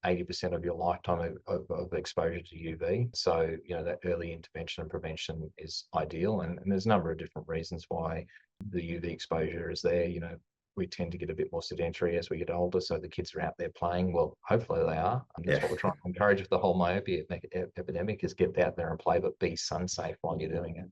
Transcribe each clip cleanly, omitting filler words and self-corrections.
80% of your lifetime of exposure to UV. So, that early intervention and prevention is ideal. And there's a number of different reasons why the UV exposure is there. We tend to get a bit more sedentary as we get older. So the kids are out there playing. Well, hopefully they are. And that's Yeah. what we're trying to encourage with the whole myopia epidemic is get out there and play, but be sun safe while you're doing it.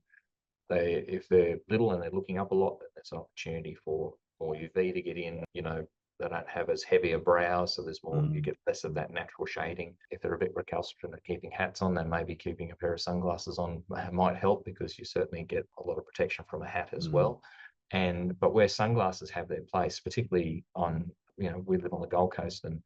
If they're little and they're looking up a lot, then there's an opportunity for more UV to get in. They don't have as heavy a brow, so there's more, you get less of that natural shading. If they're a bit recalcitrant at keeping hats on, then maybe keeping a pair of sunglasses on might help, because you certainly get a lot of protection from a hat as well. But where sunglasses have their place, particularly on, we live on the Gold Coast, and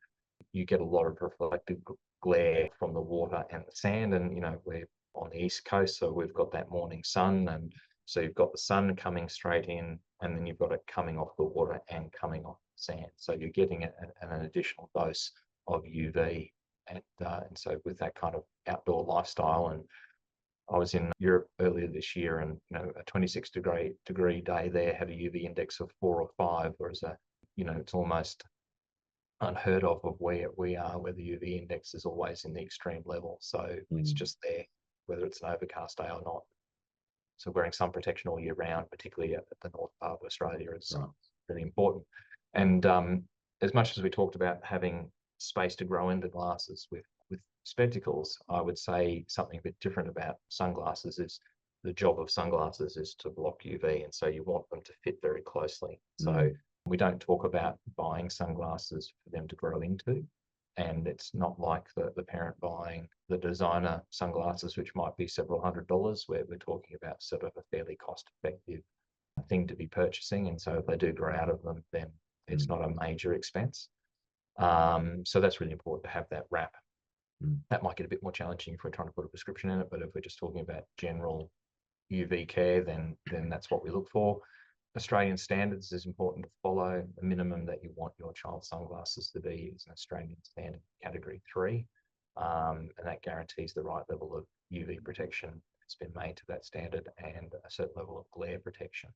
you get a lot of reflective glare from the water and the sand. And, we're on the East Coast, so we've got that morning sun. And so you've got the sun coming straight in, and then you've got it coming off the water and coming off the sand. So you're getting an additional dose of UV. And so with that kind of outdoor lifestyle, and I was in Europe earlier this year, and a 26-degree day there had a UV index of 4 or 5, whereas it's almost unheard of where we are, where the UV index is always in the extreme level. So it's just there, whether it's an overcast day or not. So wearing sun protection all year round, particularly at the north part of Australia, is really important. And as much as we talked about having space to grow into glasses with spectacles, I would say something a bit different about sunglasses is the job of sunglasses is to block UV. And so you want them to fit very closely. So we don't talk about buying sunglasses for them to grow into. And it's not like the parent buying the designer sunglasses, which might be several $100s, where we're talking about sort of a fairly cost-effective thing to be purchasing. And so if they do grow out of them, then it's not a major expense. So that's really important to have that wrap. That might get a bit more challenging if we're trying to put a prescription in it, but if we're just talking about general UV care, then that's what we look for. Australian standards is important to follow. The minimum that you want your child's sunglasses to be is an Australian standard category 3, and that guarantees the right level of UV protection. It's been made to that standard, and a certain level of glare protection.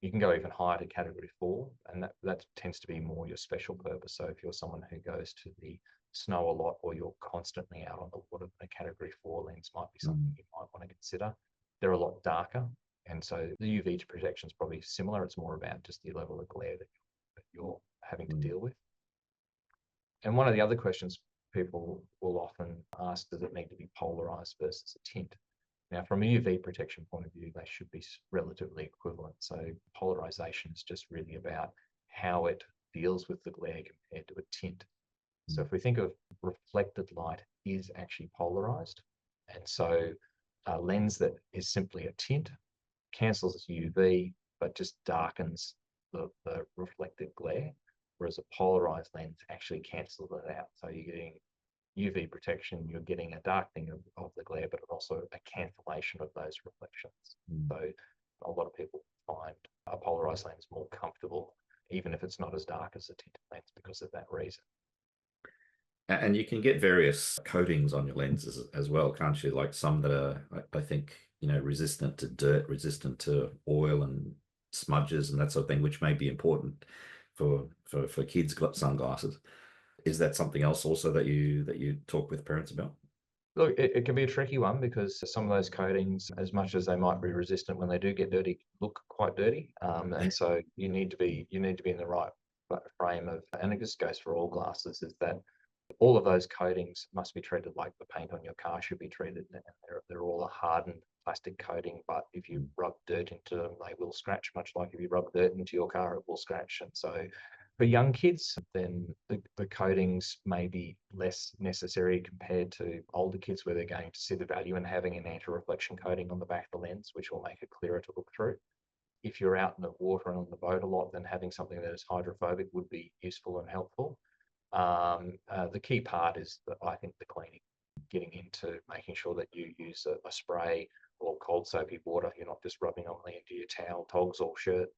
You can go even higher to category 4, and that tends to be more your special purpose. So if you're someone who goes to the snow a lot, or you're constantly out on the water, a category 4 lens might be something you might want to consider. They're a lot darker, and so the UV protection is probably similar. It's more about just the level of glare that you're having to deal with. And one of the other questions people will often ask, does it need to be polarized versus a tint? Now, from a UV protection point of view, they should be relatively equivalent. So polarization is just really about how it deals with the glare compared to a tint. So if we think of reflected light is actually polarized, and so a lens that is simply a tint cancels UV, but just darkens the reflected glare, whereas a polarized lens actually cancels it out. So you're getting UV protection, you're getting a darkening of the glare, but also a cancellation of those reflections. So a lot of people find a polarized lens more comfortable, even if it's not as dark as a tinted lens, because of that reason. And you can get various coatings on your lenses as well, can't you? Like some that are, I think, resistant to dirt, resistant to oil and smudges and that sort of thing, which may be important for kids' sunglasses. Is that something else also that you talk with parents about? Look, it can be a tricky one, because some of those coatings, as much as they might be resistant, when they do get dirty, look quite dirty. And so you need to be in the right frame of, and it just goes for all glasses, is that all of those coatings must be treated like the paint on your car should be treated. They're all a hardened plastic coating, but if you rub dirt into them, they will scratch, much like if you rub dirt into your car, it will scratch. And so for young kids, then the coatings may be less necessary compared to older kids, where they're going to see the value in having an anti-reflection coating on the back of the lens, which will make it clearer to look through. If you're out in the water and on the boat a lot, then having something that is hydrophobic would be useful and helpful. The key part is that I think the cleaning, getting into making sure that you use a spray or cold soapy water. You're not just rubbing on the end of your towel, togs, or shirt.